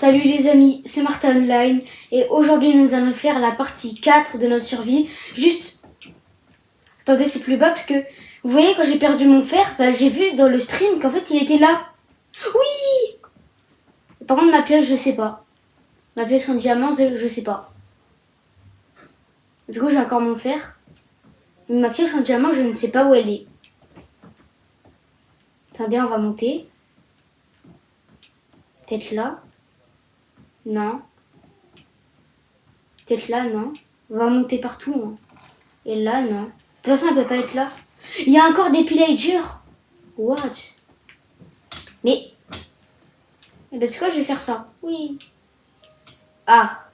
salut les amis, c'est Martin Online et aujourd'hui nous allons faire la partie 4 de notre survie. Juste, attendez, c'est plus bas parce que vous voyez quand j'ai perdu mon fer, j'ai vu dans le stream qu'en fait il était là. Oui. Par contre ma pièce je sais pas. Ma pièce en diamant je sais pas. Du coup j'ai encore mon fer. Mais ma pièce en diamant je ne sais pas où elle est. Attendez, on va monter. Peut-être là. Non. Peut-être là, non. On va monter partout. Hein. Et là, non. De toute façon, elle peut pas être là. Il y a encore des pillagers. What? Mais... Eh ben, tu sais quoi, je vais faire ça. Oui. Ah.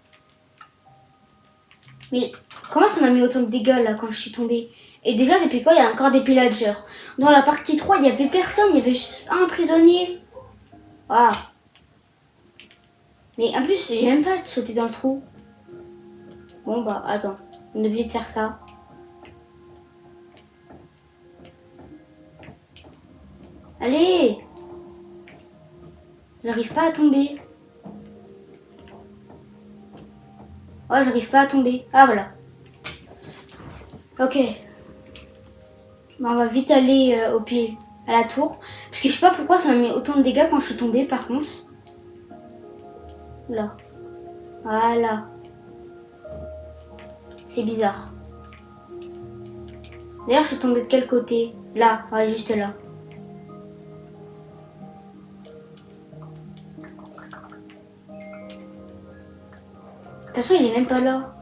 Mais comment ça m'a mis autant de dégâts, là, quand je suis tombée? Et déjà, depuis quand il y a encore des pillagers? Dans la partie 3, il y avait personne. Il y avait juste un prisonnier. Ah. Mais en plus, j'ai même pas sauté dans le trou. Bon, bah, attends. On a oublié de faire ça. Allez! J'arrive pas à tomber. Ouais, j'arrive pas à tomber. Ah, voilà. Ok. Bon, on va vite aller au pied, à la tour. Parce que je sais pas pourquoi ça m'a mis autant de dégâts quand je suis tombée, par contre. Là. Voilà. C'est bizarre. D'ailleurs, je suis tombée de quel côté? Là, ouais, juste là. De toute façon, il est même pas là.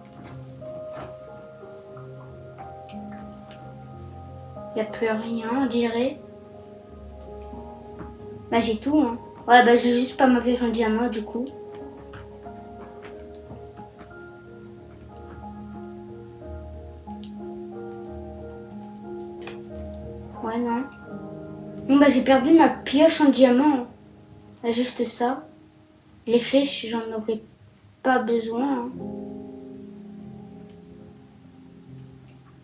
Il n'y a plus rien, on dirait. Bah, j'ai tout, hein. Ouais, bah, j'ai juste pas ma pioche en diamant, du coup. Ouais, non. Bon, bah, j'ai perdu ma pioche en diamant. Bah, juste ça. Les flèches, j'en aurais pas besoin. Hein.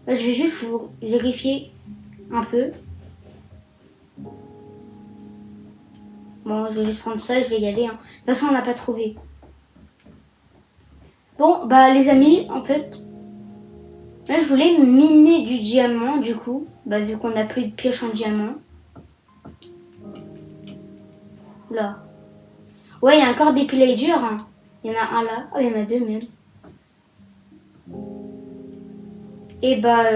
Bah, je vais juste vous vérifier un peu. Bon, je vais juste prendre ça et je vais y aller. Hein. De toute façon, on n'a pas trouvé. Bon, bah les amis, en fait, là je voulais miner du diamant du coup. Bah vu qu'on n'a plus de pioche en diamant. Là. Ouais, il y a encore des pillagers. Hein. Il y en a un là. Oh, il y en a deux même. Et bah,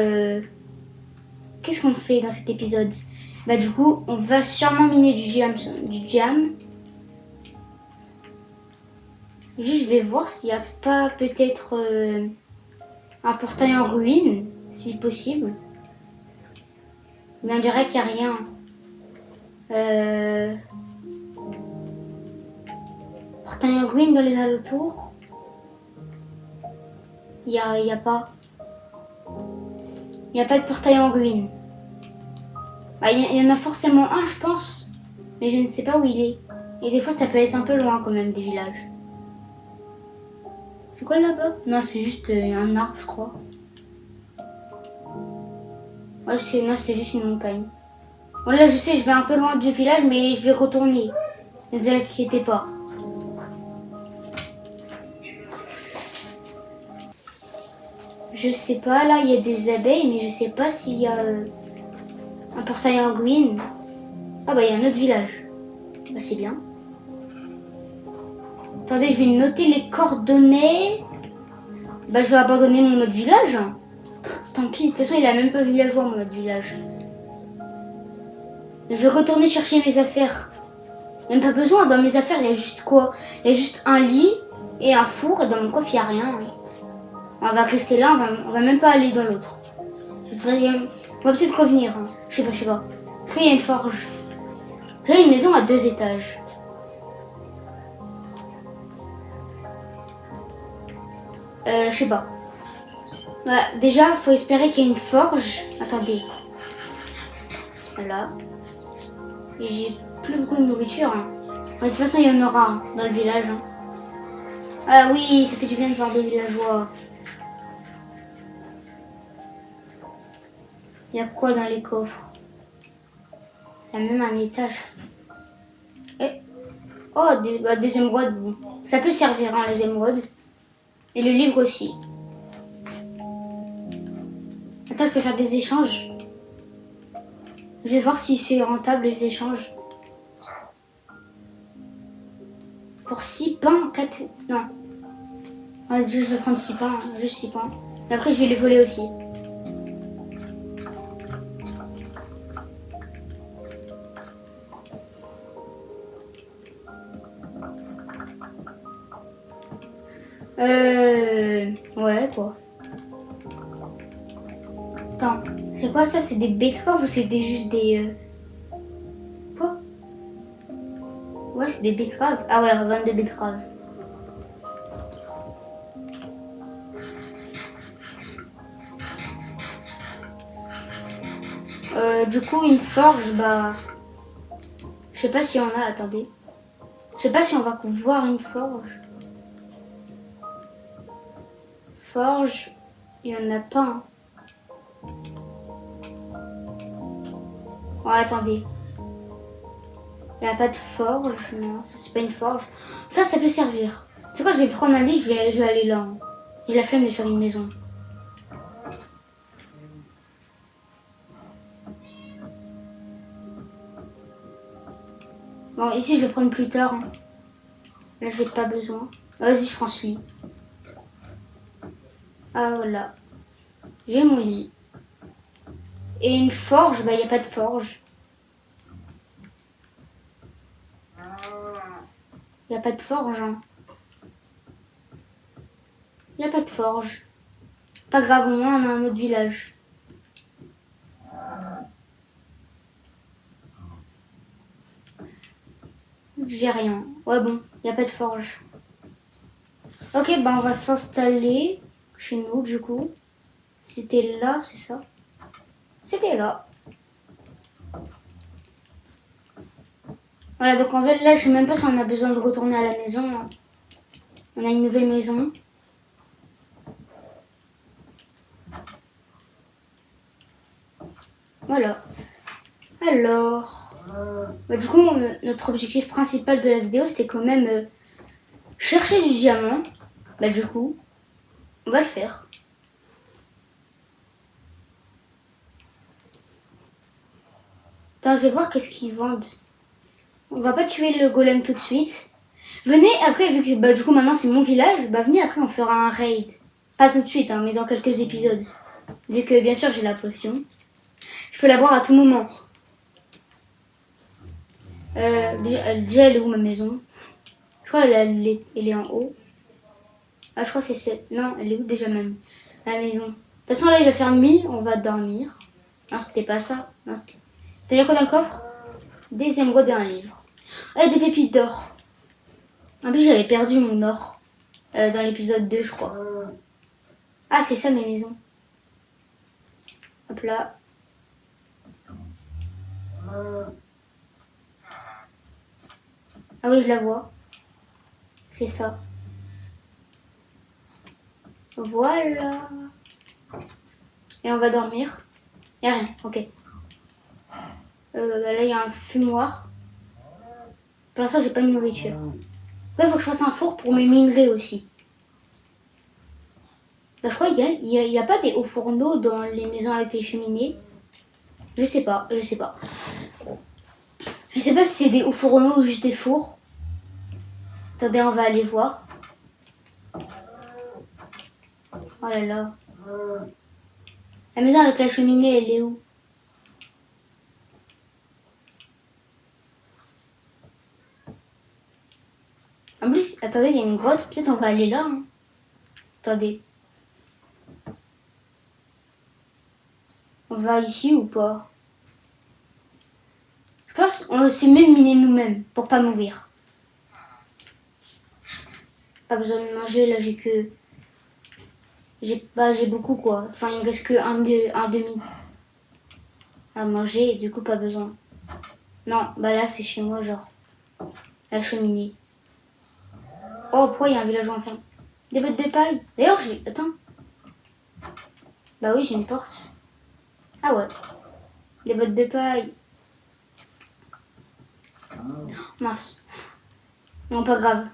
qu'est-ce qu'on fait dans cet épisode? Bah du coup, on va sûrement miner du diam. Juste, je vais voir s'il n'y a pas peut-être un portail en ruine, si possible. Mais on dirait qu'il n'y a rien. Portail en ruine dans les alentours. Il y a pas. Il n'y a pas de portail en ruine. Bah, il y en a forcément un, je pense. Mais je ne sais pas où il est. Et des fois, ça peut être un peu loin quand même des villages. C'est quoi là-bas? Non, c'est juste un arbre, je crois. Ouais, non, c'était juste une montagne. Bon, là, je sais, je vais un peu loin du village, mais je vais retourner. Ne vous inquiétez pas. Je sais pas, là, il y a des abeilles, mais je sais pas s'il y a un portail en ruine. Ah bah, il y a un autre village. Bah, c'est bien. Attendez, je vais noter les coordonnées. Bah, je vais abandonner mon autre village. Tant pis, de toute façon, il a même pas villageois, mon autre village. Je vais retourner chercher mes affaires. Même pas besoin, dans mes affaires, il y a juste quoi? Il y a juste un lit et un four, et dans mon coffre, il n'y a rien. On va rester là, on va même pas aller dans l'autre. On va peut-être revenir. Hein. Je sais pas. Est-ce qu'il y a une forge? J'ai une maison à 2 étages. Je sais pas. Voilà, déjà, faut espérer qu'il y ait une forge. Attendez. Voilà. Et j'ai plus beaucoup de nourriture. Hein. De toute façon, il y en aura hein, dans le village. Hein. Ah oui, ça fait du bien de voir des villageois. Il y a quoi dans les coffres? Il y a même un étage. Et... Oh, des émeraudes, bon. Ça peut servir, hein, les émeraudes. Et le livre aussi. Attends, je peux faire des échanges. Je vais voir si c'est rentable les échanges. Pour 6 pains, 4... Non. Ouais, déjà, je vais prendre 6 pains, hein, juste 6 pains. Et après, je vais les voler aussi. Ouais, quoi. Attends, c'est quoi ça? C'est des betteraves ou c'est juste des... Quoi? Ouais, c'est des betteraves. Ah voilà, 22 betteraves. Du coup, une forge, bah... Je sais pas si on a... Attendez. Je sais pas si on va voir une forge. Forge, il y en a pas. Hein. Ouais, attendez. Il n'y a pas de forge. Non, ça c'est pas une forge. Ça peut servir. Tu sais quoi, je vais prendre un lit, je vais aller là. Hein. J'ai la flemme de faire une maison. Bon, ici je vais prendre plus tard. Hein. Là j'ai pas besoin. Vas-y, je prends ce lit. Ah voilà. J'ai mon lit. Et une forge, bah il n'y a pas de forge. Il n'y a pas de forge. Hein. Il n'y a pas de forge. Pas grave, au moins on a un autre village. J'ai rien. Ouais bon, il n'y a pas de forge. Ok, bah on va s'installer chez nous du coup. C'était là, c'est ça? C'était là. Voilà, donc en fait là je sais même pas si on a besoin de retourner à la maison. Hein. On a une nouvelle maison. Voilà. Alors, bah, du coup, notre objectif principal de la vidéo, c'était quand même chercher du diamant. Bah du coup, on va le faire. Attends, je vais voir qu'est-ce qu'ils vendent. On va pas tuer le golem tout de suite. Venez après, vu que bah, du coup maintenant c'est mon village, bah venez après on fera un raid. Pas tout de suite, hein, mais dans quelques épisodes. Vu que bien sûr j'ai la potion. Je peux la boire à tout moment. Déjà, elle est où ma maison? Je crois elle est en haut. Ah, je crois que c'est cette. Non, elle est où déjà même? La maison. De toute façon, là, il va faire nuit, on va dormir. Non, c'était pas ça. T'as dit quoi dans le coffre? Des émeraudes et un livre. Ah, des pépites d'or. En plus, j'avais perdu mon or dans l'épisode 2, je crois. Ah, c'est ça mes maisons. Hop là. Ah oui, je la vois. C'est ça. Voilà. Et on va dormir. Y'a rien, ok. Bah là, il y a un fumoir. Pour l'instant, j'ai pas de nourriture. Après, il faut que je fasse un four pour mes minerais aussi. Bah, je crois qu'il y a pas des hauts fourneaux dans les maisons avec les cheminées. Je sais pas. Je sais pas si c'est des hauts fourneaux ou juste des fours. Attendez, on va aller voir. Oh là là. La maison avec la cheminée, elle est où? En plus, attendez, il y a une grotte. Peut-être on va aller là. Hein. Attendez. On va ici ou pas? Je pense que c'est mieux de miner nous-mêmes pour pas mourir. Pas besoin de manger, là j'ai que... J'ai beaucoup quoi. Enfin, il me reste que un demi à manger et du coup pas besoin. Non, bah là c'est chez moi genre. La cheminée. Oh, pourquoi il y a un village enfermé? Des bottes de paille. D'ailleurs, j'ai... Attends. Bah oui, j'ai une porte. Ah ouais. Des bottes de paille. Mince. Non, pas grave.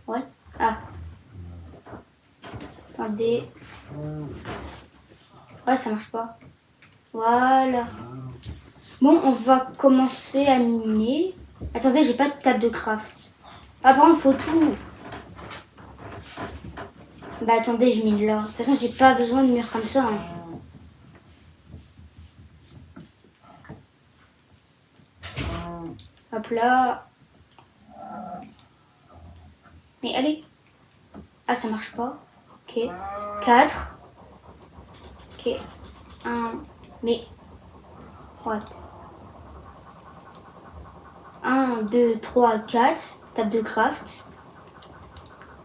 What? Ah. Attendez. Ouais, ça marche pas. Voilà. Bon, on va commencer à miner. Attendez, j'ai pas de table de craft. Ah, par contre, faut tout. Bah, attendez, je mine là. De toute façon, j'ai pas besoin de murs comme ça. Hein. Hop là. Mais allez. Ah, ça marche pas. Ok. 4. Ok. 1. Mais. What? 1, 2, 3, 4. Table de craft.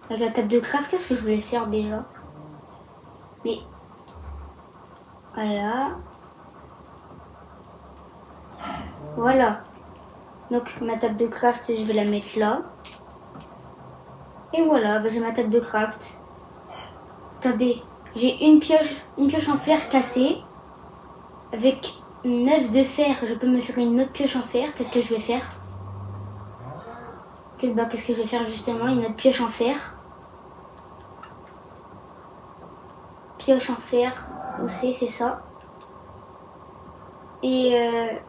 Avec la table de craft, qu'est-ce que je voulais faire déjà? Mais. Voilà. Voilà. Donc ma table de craft, je vais la mettre là. Et voilà, bah, j'ai ma table de craft. Attendez, j'ai une pioche en fer cassée. Avec 9 de fer, je peux me faire une autre pioche en fer. Qu'est-ce que je vais faire? Bah, qu'est-ce que je vais faire justement? Une autre pioche en fer. Pioche en fer, où c'est ça. Et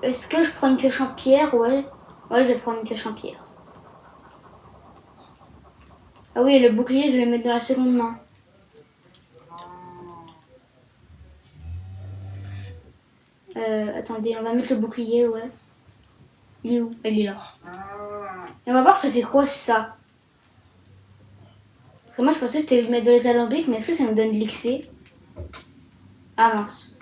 est-ce que je prends une pioche en pierre? Ouais, je vais prendre une pioche en pierre. Ah oui, le bouclier, je vais le mettre dans la seconde main. Attendez, on va mettre le bouclier, ouais. Il est où? Elle est là. Et on va voir ça fait quoi ça. Parce que moi je pensais que c'était mettre de l'alambic, mais est-ce que ça nous donne de l'XP? Ah mince.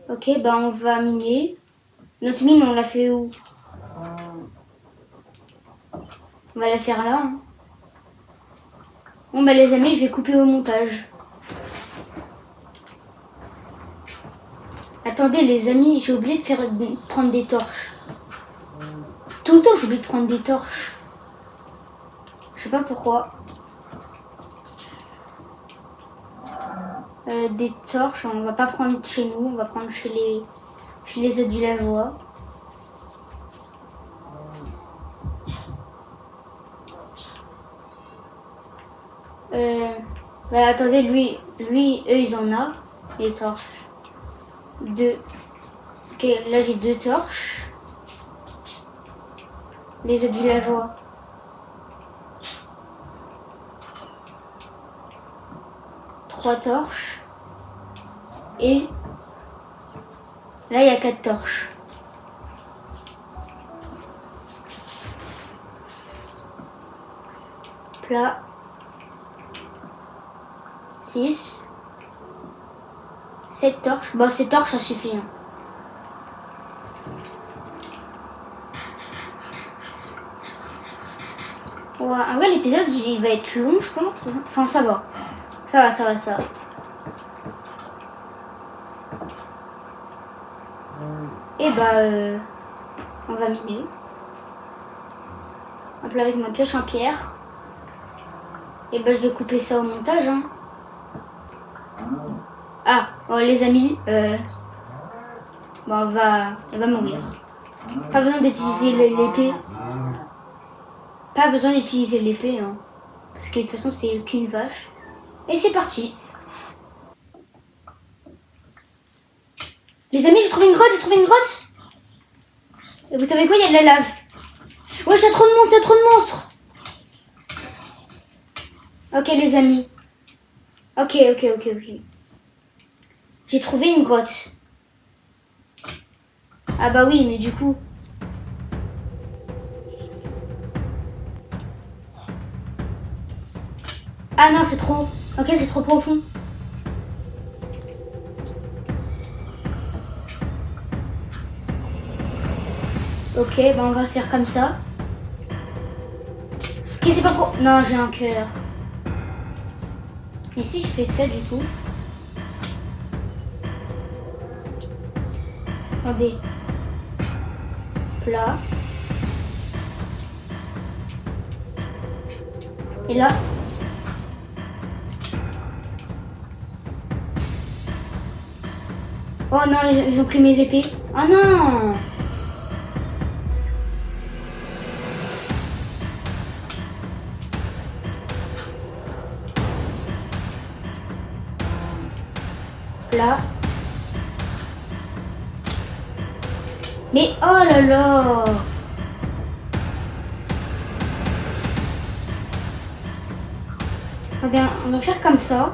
Ok, bah on va miner. Notre mine, on l'a fait où? On va la faire là. Hein. Bon bah les amis, je vais couper au montage. Attendez les amis, j'ai oublié de prendre des torches. Tout le temps j'oublie de prendre des torches. Je sais pas pourquoi. Des torches, on va pas prendre chez nous, on va prendre chez les autres villageois. Bah attendez, lui, eux ils en ont les torches. 2. Ok, là j'ai 2 torches. Les autres villageois. 3 torches. Et là il y a 4 torches. Là. 6. 7 torches. Bon, 7 torches ça suffit. Hein. Ouais, en vrai l'épisode il va être long je pense. Enfin ça va. Ça va. Et bah on va miner. Un peu avec ma pioche en pierre. Et bah je vais couper ça au montage. Hein. Ah, oh, les amis, bon, elle va mourir. Pas besoin d'utiliser l'épée. Pas besoin d'utiliser l'épée, hein. Parce que de toute façon c'est qu'une vache. Et c'est parti. Les amis, j'ai trouvé une grotte, Et vous savez quoi, il y a de la lave. Ouais, il y a trop de monstres, Ok les amis. Ok. J'ai trouvé une grotte. Ah bah oui, mais du coup... Ah non, c'est trop... Ok, c'est trop profond. Ok, bah on va faire comme ça. Ok, c'est pas trop... Non, j'ai un cœur. Et si je fais ça du coup... Attendez. Plat. Et là... Oh non, ils ont pris mes épées. Oh non. Là. Mais oh là là. Attendez, on va faire comme ça.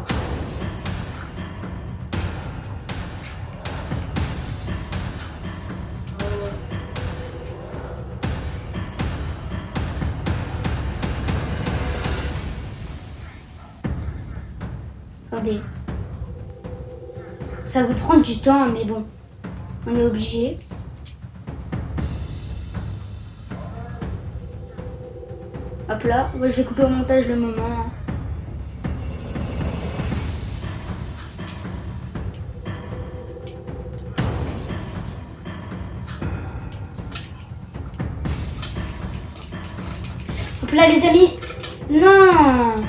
Attendez. Ça peut prendre du temps, mais bon. On est obligé. Hop là. Ouais, je vais couper au montage le moment. Hop là, les amis. Non.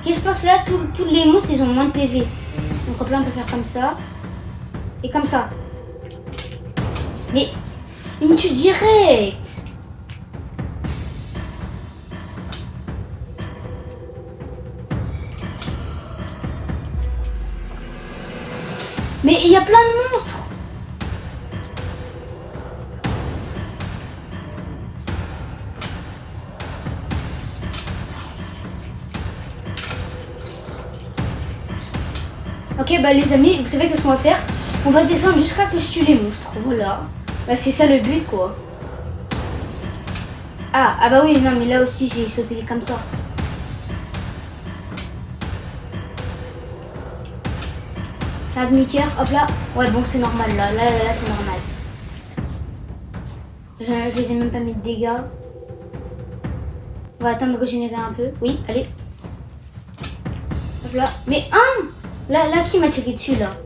Et je pense là, tous les monstres, ils ont moins de PV. Donc hop là, on peut faire comme ça. Et comme ça. Mais il me tue direct. Mais il y a plein de monstres. Ok, bah les amis, vous savez qu'est-ce qu'on va faire? On va descendre jusqu'à que je tue les monstres. Voilà. Bah c'est ça le but, quoi. Ah bah oui, non, mais là aussi j'ai sauté comme ça. Un demi-cœur, hop là. Ouais, bon, c'est normal, là c'est normal. Je les ai même pas mis de dégâts. On va attendre de régénérer un peu. Oui, allez. Hop là. Mais là, qui m'a tiré dessus, là?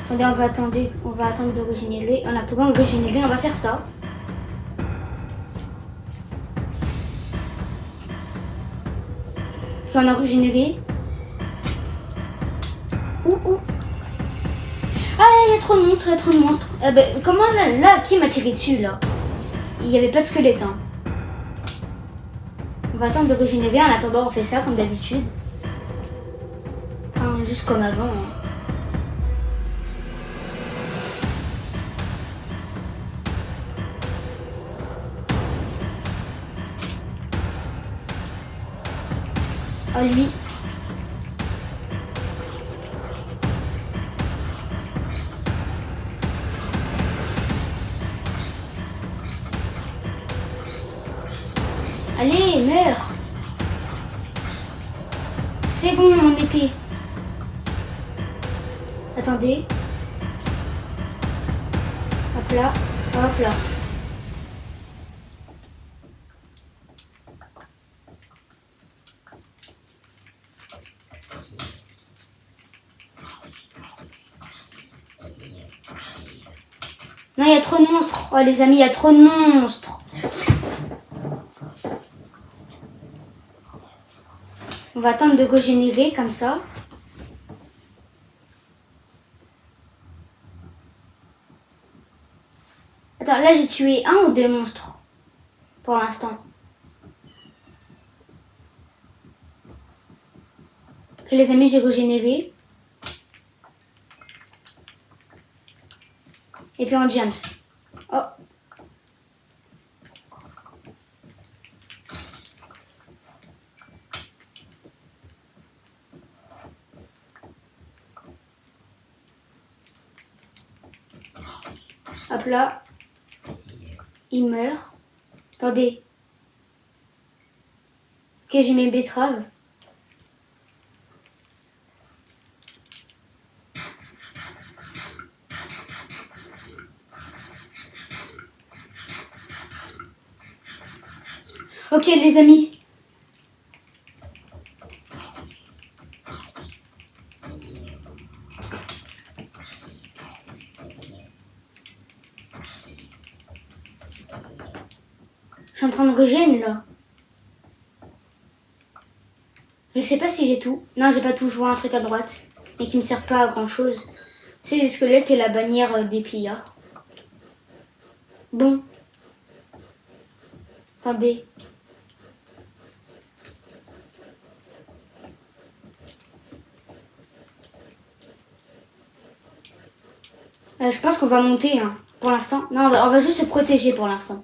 Attendez, on va attendre de régénérer. En attendant de régénérer, on va faire ça. Puis on a régénéré. Ouh. Ah, il y a trop de monstres, comment là, qui m'a tiré dessus, là? Il n'y avait pas de squelette, hein. On va attendre de régénérer. En attendant, on fait ça comme d'habitude. Enfin, juste comme avant, hein. Ah, lui. Allez, meurs. C'est bon, mon épée. Attendez. Hop là, hop là. Non, il y a trop de monstres. Oh, les amis, il y a trop de monstres. On va attendre de régénérer comme ça. Attends, là j'ai tué un ou deux monstres pour l'instant. Ok, les amis, j'ai régénéré. Et puis on jumps. Oh. Hop là. Il meurt. Attendez. Ok, j'ai mes betteraves. Ok, les amis. Je suis en train de régénérer là. Je sais pas si j'ai tout. Non, j'ai pas tout. Je vois un truc à droite. Mais qui me sert pas à grand chose. C'est les squelettes et la bannière des pillards. Bon. Attendez. Je pense qu'on va monter, hein, pour l'instant. Non, on va juste se protéger pour l'instant.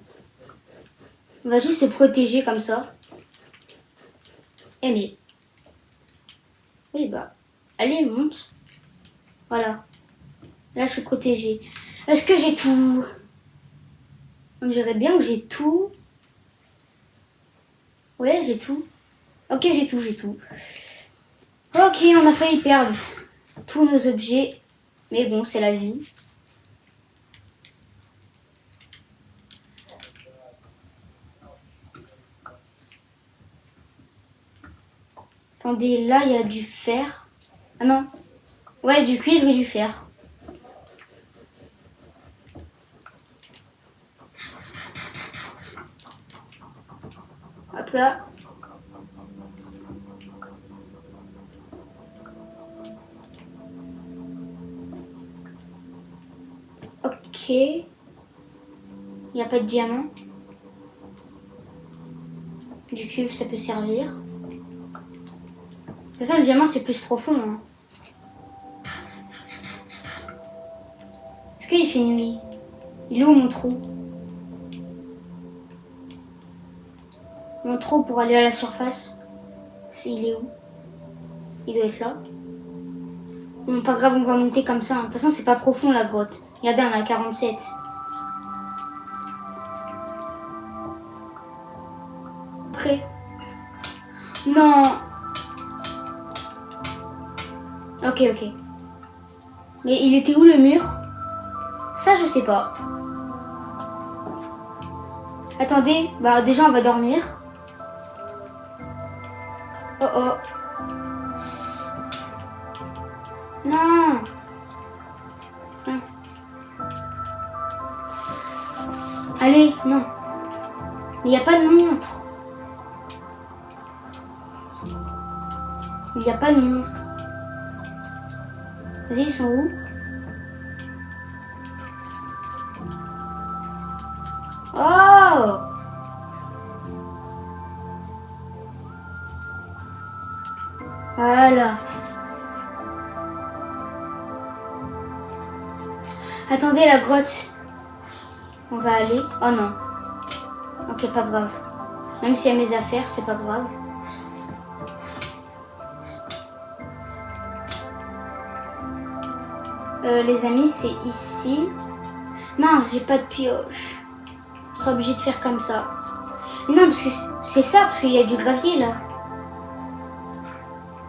On va juste se protéger comme ça. Eh mais... Oui, bah... Allez, monte. Voilà. Là, je suis protégée. Est-ce que j'ai tout? On dirait bien que j'ai tout. Ouais, j'ai tout. Ok, j'ai tout, j'ai tout. Ok, on a failli perdre tous nos objets. Mais bon, c'est la vie. Attendez, là, il y a du fer. Ah non. Ouais, du cuivre et du fer. Hop là. Ok. Il n'y a pas de diamant. Du cuivre, ça peut servir. De toute façon, le diamant, c'est plus profond. Hein. Est-ce qu'il fait nuit? Il est où mon trou? Mon trou pour aller à la surface. Il est où? Il doit être là. Bon, pas grave, on va monter comme ça. De toute façon, c'est pas profond la grotte. Regardez, on a 47. Après. Non. Ok, ok. Mais il était où le mur? Ça, je sais pas. Attendez, bah déjà on va dormir. Oh oh. Non. Allez, non. Mais il n'y a pas de monstre. Il n'y a pas de monstre. Vas-y, ils sont où? Oh! Voilà. Attendez, la grotte. On va aller. Oh non. Ok, pas grave. Même s'il y a mes affaires, c'est pas grave. Les amis, c'est ici. Mince, j'ai pas de pioche. On sera obligé de faire comme ça. Mais non, parce que c'est ça, parce qu'il y a du gravier là.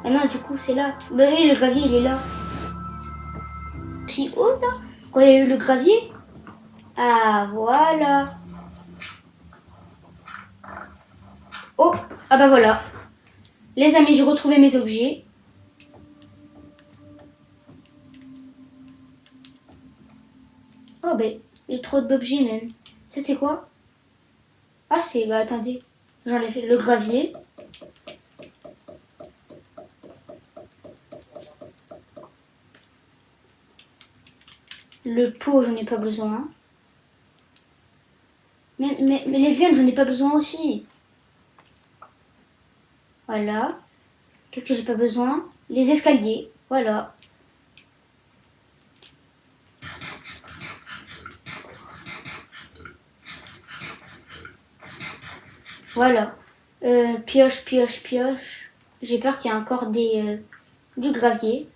Ah non, du coup, c'est là. Bah oui, le gravier, il est là. Si haut là, quand il y a eu le gravier. Ah, voilà. Oh, ah bah voilà. Les amis, j'ai retrouvé mes objets. Oh ben, il y a trop d'objets même. Ça c'est quoi? Ah c'est, bah attendez. J'enlève le gravier. Le pot, j'en ai pas besoin. Mais les graines, j'en ai pas besoin aussi. Voilà. Qu'est-ce que j'ai pas besoin? Les escaliers. Voilà. Voilà. Pioche, pioche, pioche. J'ai peur qu'il y ait encore du gravier.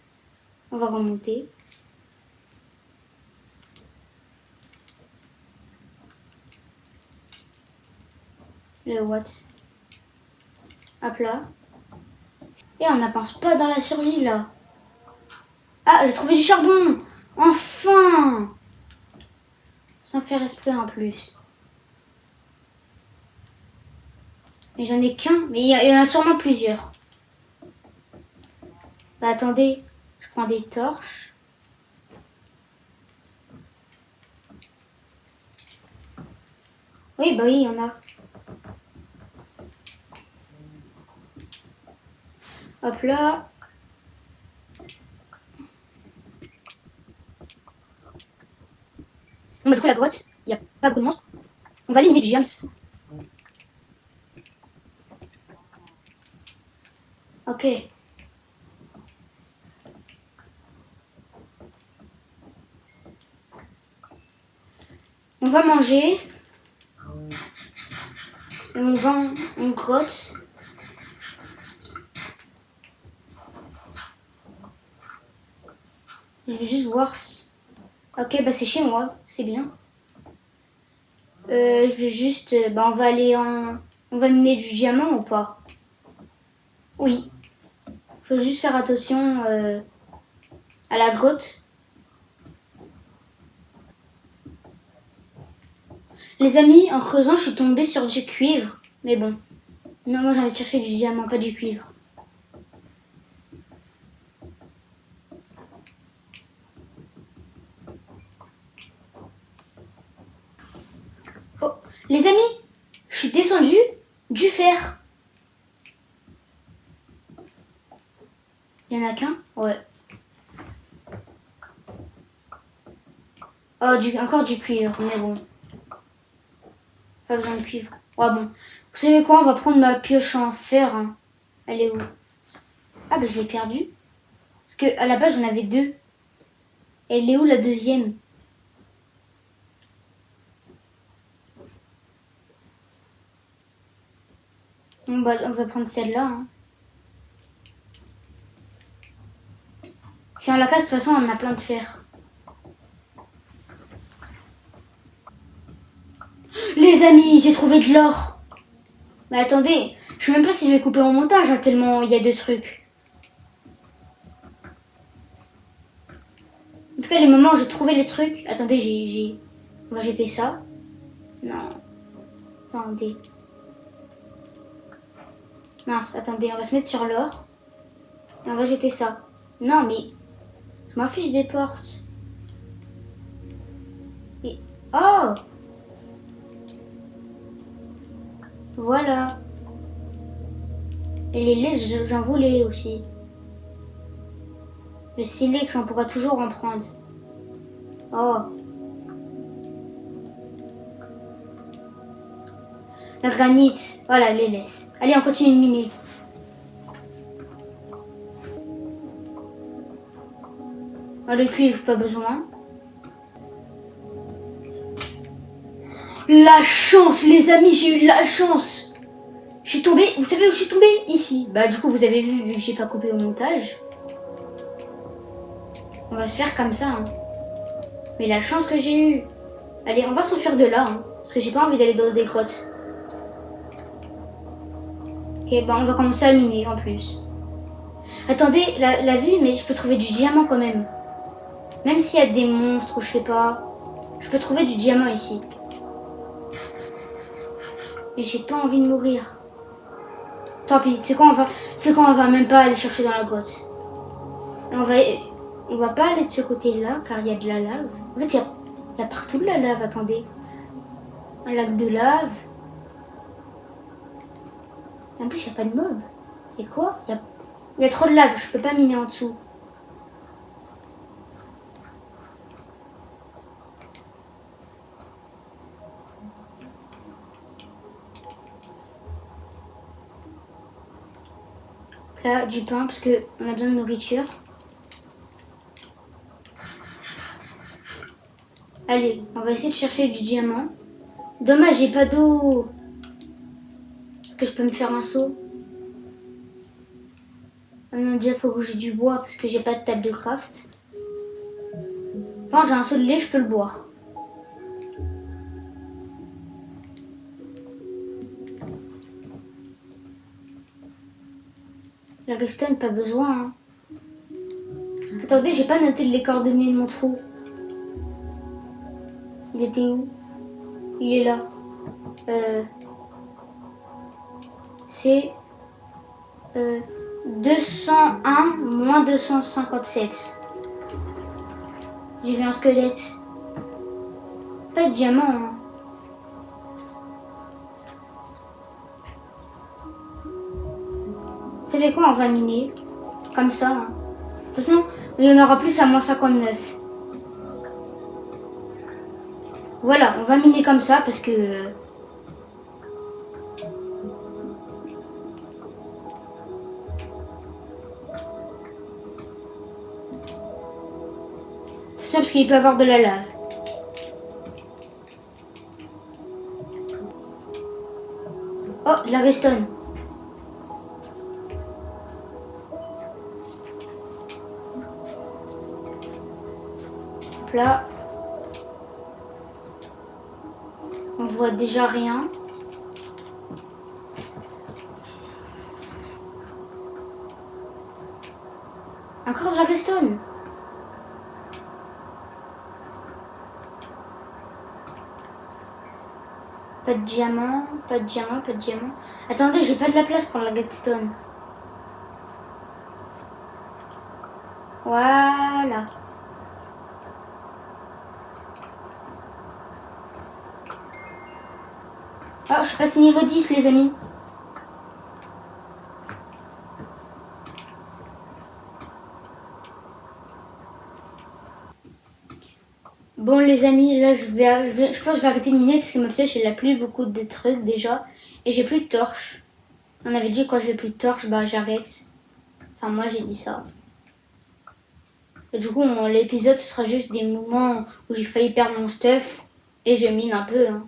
On va remonter. Le what? Hop là. Et on n'avance pas dans la survie là. Ah, j'ai trouvé du charbon. Enfin. Sans faire exprès en plus. Mais j'en ai qu'un. Mais il y en a sûrement plusieurs. Bah attendez. Je prends des torches. Oui, bah oui, il y en a. Hop là. Bon, bah, du coup, la grotte, il n'y a pas beaucoup de monstres. On va éliminer du James. Ok. On va manger. Et on va en grotte. Je vais juste voir. Ok, bah c'est chez moi, c'est bien. Je vais juste. Bah on va aller en. On va miner du diamant ou pas? Oui. Faut juste faire attention à la grotte. Les amis, en creusant, je suis tombée sur du cuivre. Mais bon. Non, moi j'ai envie de chercher du diamant, pas du cuivre. Oh, les amis, je suis descendue du fer. Il y en a qu'un? Ouais. Oh, encore du cuivre, mais bon. Pas besoin de cuivre. Ouais, bon. Vous savez quoi? On va prendre ma pioche en fer. Hein. Elle est où? Ah, bah je l'ai perdue. Parce qu'à la base, j'en avais deux. Elle est où la deuxième? Bon, bah, on va prendre celle-là. Hein. Si on la casse, de toute façon, on a plein de fer. Les amis, j'ai trouvé de l'or. Mais attendez, je sais même pas si je vais couper au montage, hein, tellement il y a deux trucs. En tout cas, les moments où j'ai trouvé les trucs... Attendez, on va jeter ça. Non. Attendez. Mince, attendez, on va se mettre sur l'or. Et on va jeter ça. Non, mais... Je m'en fiche des portes. Et... Oh! Voilà. Et les laits, j'en voulais aussi. Le silex, on pourra toujours en prendre. Oh. La granite. Voilà, les laisses. Allez, on continue de miner. Oh, le cuivre, pas besoin. La chance, les amis, j'ai eu la chance. Je suis tombée, vous savez où je suis tombée? Ici. Bah du coup, vous avez vu que j'ai pas coupé au montage. On va se faire comme ça. Hein. Mais la chance que j'ai eue. Allez, on va s'enfuir de là. Hein, parce que j'ai pas envie d'aller dans des grottes. Ok, bah on va commencer à miner en plus. Attendez, la vie, mais je peux trouver du diamant quand même. Même s'il y a des monstres ou je sais pas. Je peux trouver du diamant ici. Et j'ai pas envie de mourir. Tant pis, tu sais quoi, on va même pas aller chercher dans la grotte. Et on va pas aller de ce côté-là, car il y a de la lave. En fait, il y a partout de la lave, attendez. Un lac de lave. En plus, il n'y a pas de mob. Et quoi? Il y a trop de lave, je peux pas miner en dessous. Là, du pain, parce qu'on a besoin de nourriture. Allez, on va essayer de chercher du diamant. Dommage, j'ai pas d'eau. Est-ce que je peux me faire un seau? Ah non, déjà, faut que j'ai du bois, parce que j'ai pas de table de craft. Bon, j'ai un seau de lait, je peux le boire. La redstone, pas besoin. Hein. Attendez, j'ai pas noté les coordonnées de mon trou. Il était où? Il est là. C'est 201 moins 257. J'ai vu un squelette. Pas de diamant. Hein. savez quoi, on va miner. Comme ça. Hein. De toute façon, il y en aura plus à -59. Voilà, on va miner comme ça parce que... C'est ça parce qu'il peut y avoir de la lave. Oh, de la redstone. Hop là. On voit déjà rien. Encore de la redstone. Pas de diamant, pas de diamant, pas de diamant. Attendez, j'ai pas de la place pour la redstone. Voilà. Oh, je suis passé niveau 10, les amis. Bon, les amis, là, je pense que je vais arrêter de miner parce que ma pioche, elle a plus beaucoup de trucs déjà. Et j'ai plus de torches. On avait dit quand j'ai plus de torches, bah j'arrête. Enfin, moi, j'ai dit ça. Et du coup, l'épisode, ce sera juste des moments où j'ai failli perdre mon stuff. Et je mine un peu, hein.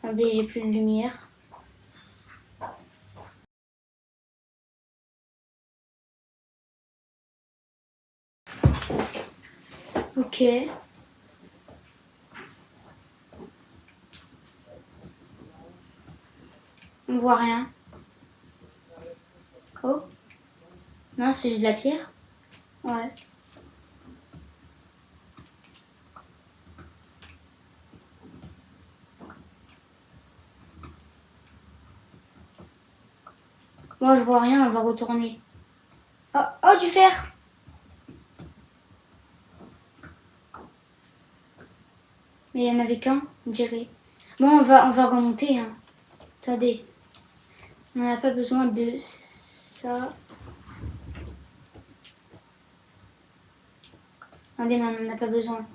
Attendez, j'ai plus de lumière. Ok. On voit rien. Oh. Non, c'est juste de la pierre. Ouais. Moi, je vois rien, on va retourner. Oh, oh, du fer! Mais il n'y en avait qu'un, on dirait. Bon, on va remonter, hein. Attendez. On n'a pas besoin de ça. Attendez, mais on n'en a pas besoin.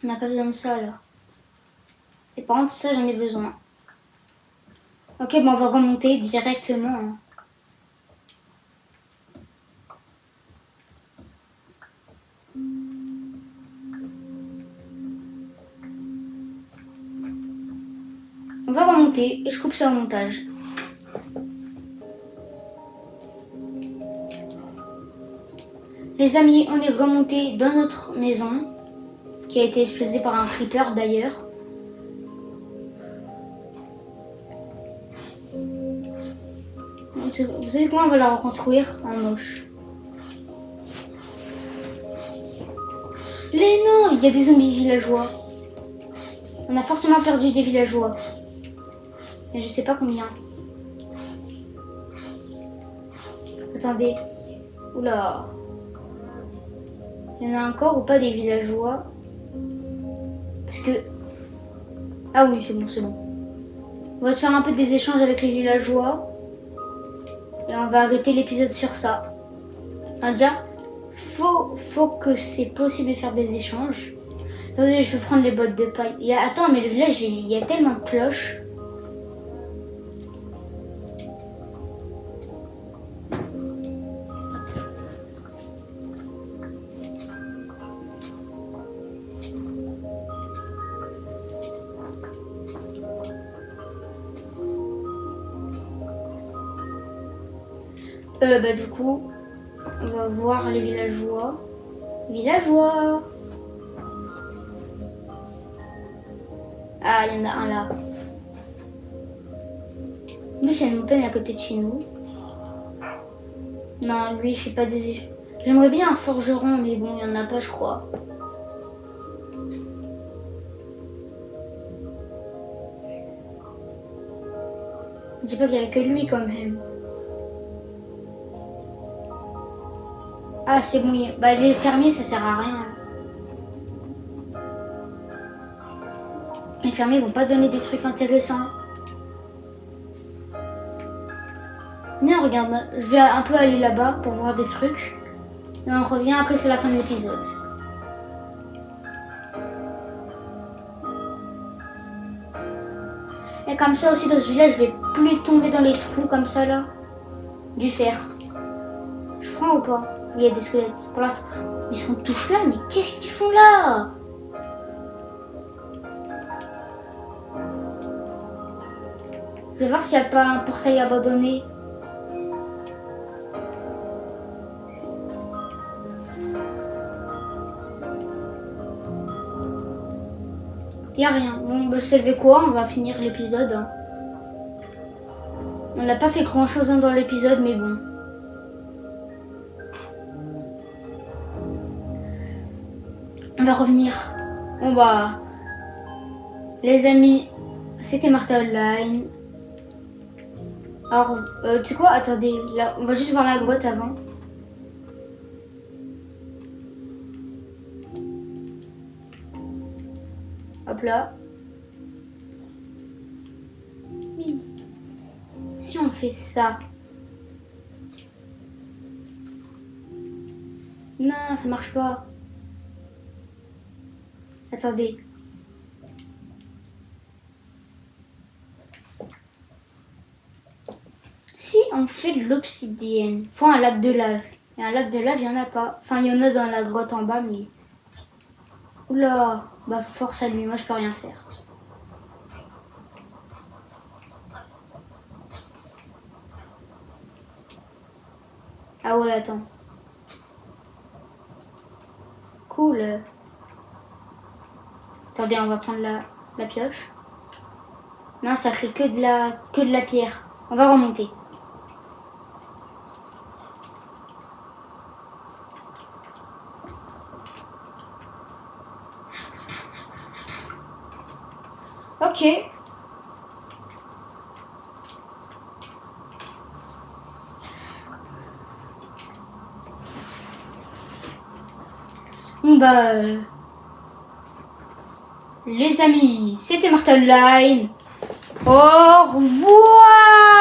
On n'a pas besoin de ça, là. Et par contre, ça, j'en ai besoin. Ok, bon, on va remonter directement, hein. On va remonter et je coupe ça au montage. Les amis, on est remonté dans notre maison, qui a été explosée par un creeper d'ailleurs. Vous savez quoi, on va la reconstruire en moche. Les non, il y a des zombies villageois. On a forcément perdu des villageois. Mais je sais pas combien. Attendez. Oula. Il y en a encore ou pas des villageois? Parce que... Ah oui, c'est bon, c'est bon. On va se faire un peu des échanges avec les villageois. Et on va arrêter l'épisode sur ça. Enfin, déjà, faut que c'est possible de faire des échanges. Attendez, je vais prendre les bottes de paille. Attends, mais le village, il y a tellement de cloches. Bah du coup, on va voir les villageois. Villageois! Ah, il y en a un là. Lui, c'est une montagne à côté de chez nous. Non, lui, il fait pas des échanges. J'aimerais bien un forgeron, mais bon, il n'y en a pas, je crois. Je dis pas qu'il n'y a que lui quand même. Ah, c'est mouillé. Bah, les fermiers, ça sert à rien. Les fermiers vont pas donner des trucs intéressants. Non, regarde, je vais un peu aller là-bas pour voir des trucs. Et on revient après, c'est la fin de l'épisode. Et comme ça aussi dans ce village, je vais plus tomber dans les trous comme ça là. Du fer. Je prends ou pas? Il y a des squelettes. Pour l'instant, ils sont tous là, mais qu'est-ce qu'ils font là? Je vais voir s'il n'y a pas un portail abandonné. Il n'y a rien. Bon, bah, c'est levé quoi? On va finir l'épisode. Hein. On n'a pas fait grand chose dans l'épisode, mais bon. On va revenir. Bon bah. Les amis, c'était Martha Online. Alors, tu sais quoi? Attendez, là, on va juste voir la grotte avant. Hop là. Oui. Si on fait ça. Non, ça marche pas. Attendez. Si on fait de l'obsidienne, faut un lac de lave. Et un lac de lave, il n'y en a pas. Enfin, il y en a dans la grotte en bas, mais... Oula, bah force à lui, moi je peux rien faire. Ah ouais, attends. Cool. Attendez, on va prendre la pioche. Non, ça fait que de la pierre. On va remonter. Ok. Bon bah... les amis, c'était Martha Online. Au revoir.